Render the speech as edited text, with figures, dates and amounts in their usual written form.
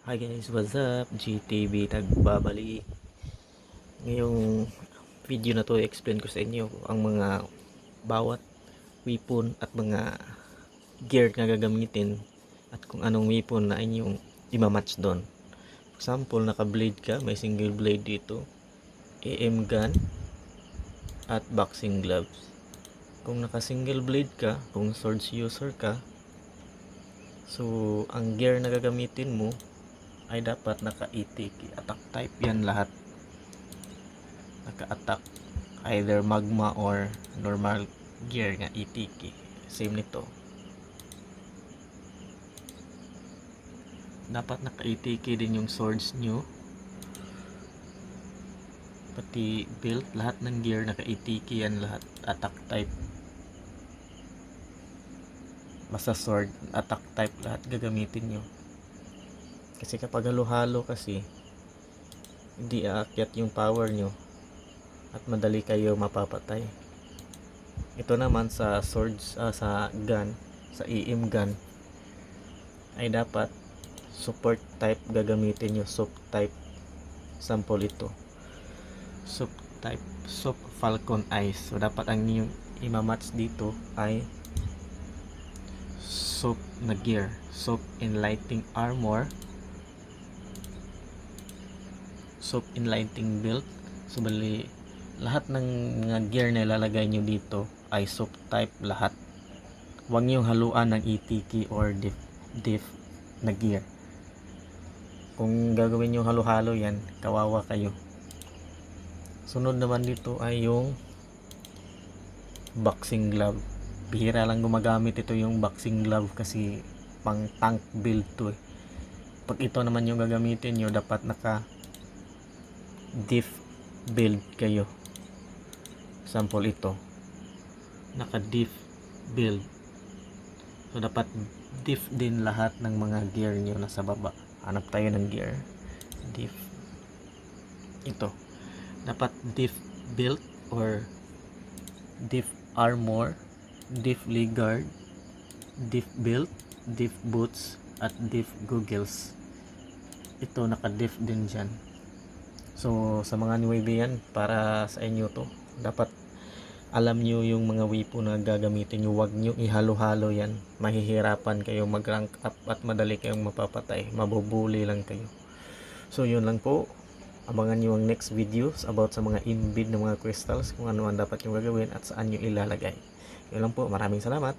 Hi guys, what's up? GTV nagbabalik. Ngayong video na to, i-explain ko sa inyo ang mga bawat weapon at mga gear na gagamitin at kung anong weapon na inyong imamatch doon. For example, naka-blade ka, may single blade dito, AM gun at boxing gloves. Kung naka-single blade ka, kung swords user ka, so ang gear na gagamitin mo ay dapat naka-ATK, attack type yan lahat, naka-attack, either magma or normal gear nga ATK, same nito, dapat naka-ATK din yung swords nyo, pati belt, lahat ng gear naka-ATK yan lahat, attack type, basta sword, attack type lahat gagamitin nyo. Kasi kapag halo-halo kasi hindi aakyat yung power nyo at madali kayo mapapatay. Ito naman sa swords, sa gun, sa AM gun ay dapat support type gagamitin nyo, SUP type. Sample ito, SUP type, SUP Falcon Eyes. So dapat ang inyong imamatch dito ay SUP na gear, SUP Enlightening Armor, SUP Enlightening Belt. So bali lahat ng mga gear na ilalagay nyo dito ay SUP type lahat. Huwag nyo haluan ng ATK or diff na gear. Kung gagawin nyo halo-halo yan, kawawa kayo. Sunod naman dito ay yung boxing glove. Bihira lang gumagamit ito yung boxing glove kasi pang tank build to eh. Pag ito naman yung gagamitin nyo, dapat naka diff build kayo. Sample ito, naka diff build. So dapat diff din lahat ng mga gear nyo nasa baba. Hanap tayo ng gear, diff. Ito, dapat diff build or diff armor, diff leg guard, diff belt, diff boots at diff goggles. Ito naka diff din dyan. So sa mga newbie yan, para sa inyo to, dapat alam nyo yung mga weapon na gagamitin nyo. Huwag nyo ihalo-halo yan, mahihirapan kayo mag rank up at madali kayong mapapatay, mabubuli lang kayo. So yun lang po, abangan nyo ang next videos about sa mga inbid ng mga crystals, kung ano ang dapat nyo gagawin at saan nyo ilalagay. Yun lang po, maraming salamat.